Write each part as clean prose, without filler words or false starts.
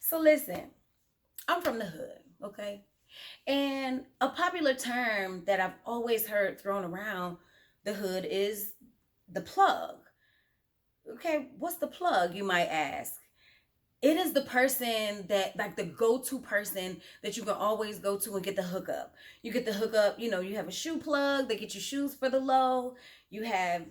So listen, I'm from the hood, okay? And a popular term that I've always heard thrown around the hood is the plug. Okay, what's the plug, you might ask? It is the person that, like, the go-to person that you can always go to and get the hookup. You get the hookup, you have a shoe plug, they get you shoes for the low. You have,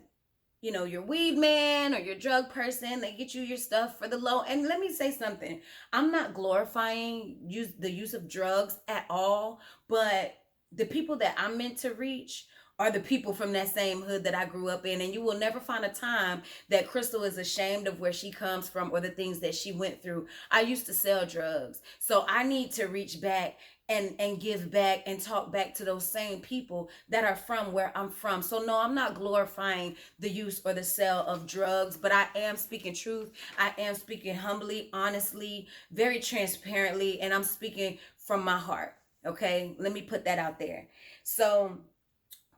your weed man or your drug person, they get you your stuff for the low. And let me say something. I'm not glorifying the use of drugs at all, but the people that I'm meant to reach are the people from that same hood that I grew up in. And you will never find a time that Crystal is ashamed of where she comes from or the things that she went through. I used to sell drugs. So I need to reach back and give back and talk back to those same people that are from where I'm from. So no, I'm not glorifying the use or the sale of drugs, but I am speaking truth. I am speaking humbly, honestly, very transparently, and I'm speaking from my heart. Okay, let me put that out there. So,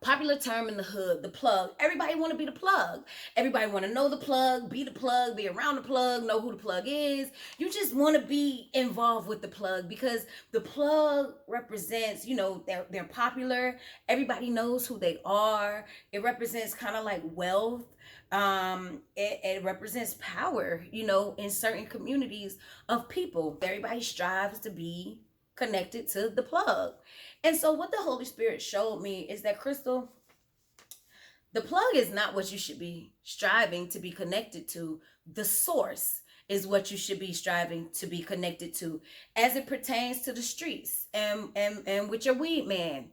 popular term in the hood, the plug. Everybody want to be the plug. Everybody want to know the plug, be around the plug, know who the plug is. You just want to be involved with the plug because the plug represents, they're popular. Everybody knows who they are. It represents kind of like wealth. It represents power, in certain communities of people. Everybody strives to be connected to the plug. And so what the Holy Spirit showed me is that, Crystal, the plug is not what you should be striving to be connected to. The source is what you should be striving to be connected to as it pertains to the streets and with your weed man.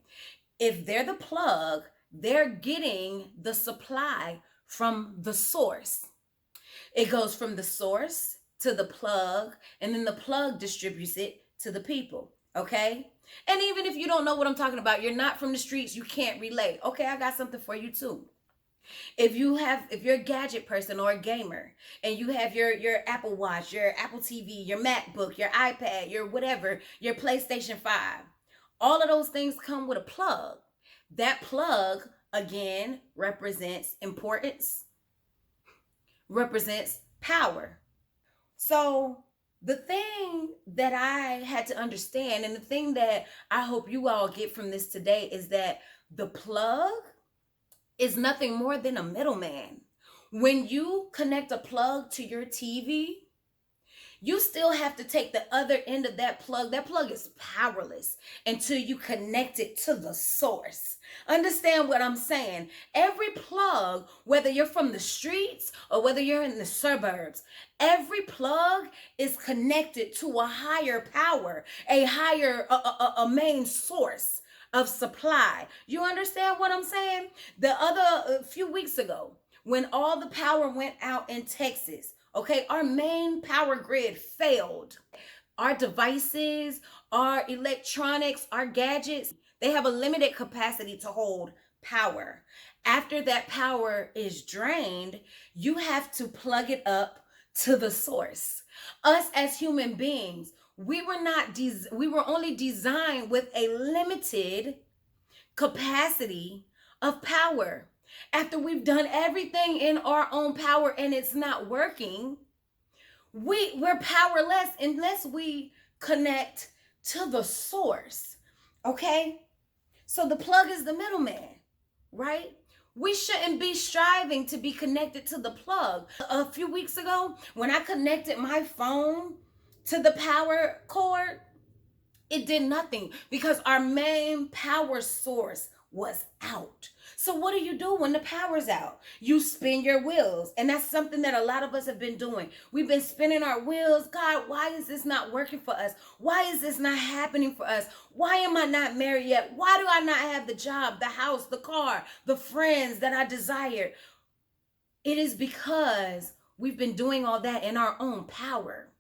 If they're the plug, they're getting the supply from the source. It goes from the source to the plug, and then the plug distributes it to the people. Okay? And even if you don't know what I'm talking about, you're not from the streets, you can't relate. Okay, I got something for you too. If you're a gadget person or a gamer and you have your Apple Watch, your Apple TV, your MacBook, your iPad, your whatever, your PlayStation 5, all of those things come with a plug. That plug again represents importance, represents power. So the thing that I had to understand, and the thing that I hope you all get from this today, is that the plug is nothing more than a middleman. When you connect a plug to your TV, you still have to take the other end of that plug. That plug is powerless until you connect it to the source. Understand what I'm saying? Every plug, whether you're from the streets or whether you're in the suburbs, every plug is connected to a higher power, a higher, a main source of supply. You understand what I'm saying? A few weeks ago, when all the power went out in Texas, okay, our main power grid failed. Our devices, our electronics, our gadgets, they have a limited capacity to hold power. After that power is drained, you have to plug it up to the source. Us as human beings, we were only designed with a limited capacity of power. After we've done everything in our own power and it's not working, we're powerless unless we connect to the source. Okay? So the plug is the middleman, right? We shouldn't be striving to be connected to the plug. A few weeks ago, when I connected my phone to the power cord, it did nothing because our main power source was out. So what do you do when the power's out? You spin your wheels. And that's something that a lot of us have been doing. We've been spinning our wheels. God, why is this not working for us? Why is this not happening for us? Why am I not married yet? Why do I not have the job, the house, the car, the friends that I desired? It is because we've been doing all that in our own power.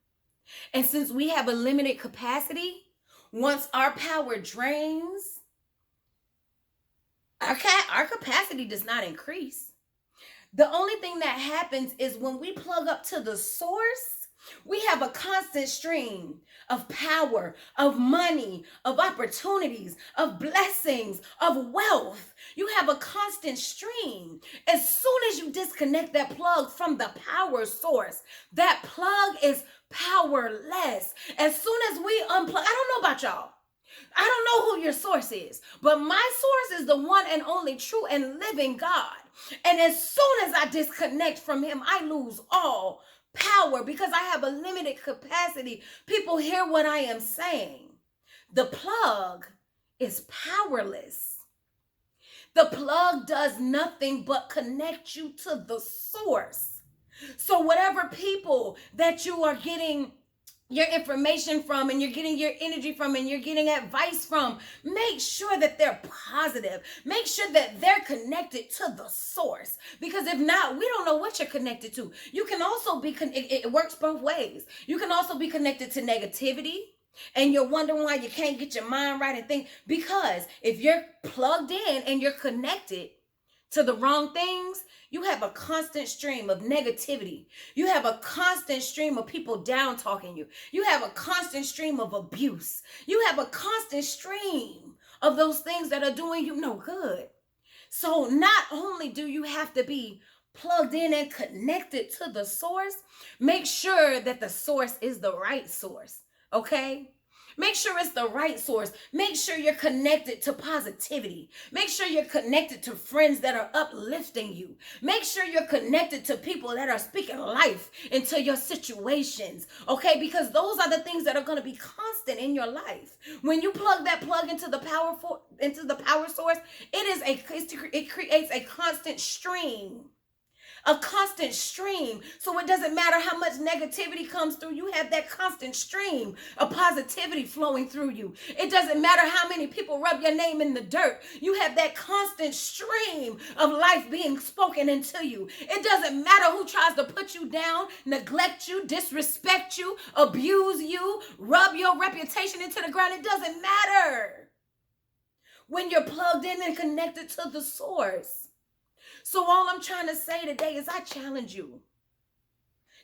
And since we have a limited capacity, once our power drains, our capacity does not increase. The only thing that happens is when we plug up to the source, we have a constant stream of power, of money, of opportunities, of blessings, of wealth. You have a constant stream. As soon as you disconnect that plug from the power source, that plug is powerless. As soon as we unplug, I don't know about y'all. I don't know who your source is, but my source is the one and only true and living God. And as soon as I disconnect from him, I lose all power because I have a limited capacity. People hear what I am saying. The plug is powerless. The plug does nothing but connect you to the source. So whatever people that you are getting your information from and you're getting your energy from and you're getting advice from, make sure that they're positive. Make sure that they're connected to the source, because if not, we don't know what you're connected to. You can also be it works both ways. You can also be connected to negativity and you're wondering why you can't get your mind right and think, because if you're plugged in and you're connected to the wrong things, you have a constant stream of negativity. You have a constant stream of people down talking you. You have a constant stream of abuse. You have a constant stream of those things that are doing you no good. So not only do you have to be plugged in and connected to the source, make sure that the source is the right source, okay? Make sure it's the right source. Make sure you're connected to positivity. Make sure you're connected to friends that are uplifting you. Make sure you're connected to people that are speaking life into your situations, okay? Because those are the things that are going to be constant in your life. When you plug into the power source, it creates a constant stream. A constant stream. So it doesn't matter how much negativity comes through, you have that constant stream of positivity flowing through you. It doesn't matter how many people rub your name in the dirt, you have that constant stream of life being spoken into you. It doesn't matter who tries to put you down, neglect you, disrespect you, abuse you, rub your reputation into the ground. It doesn't matter when you're plugged in and connected to the source. So all I'm trying to say today is I challenge you.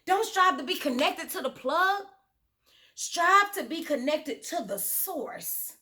Don't strive to be connected to the plug. Strive to be connected to the source.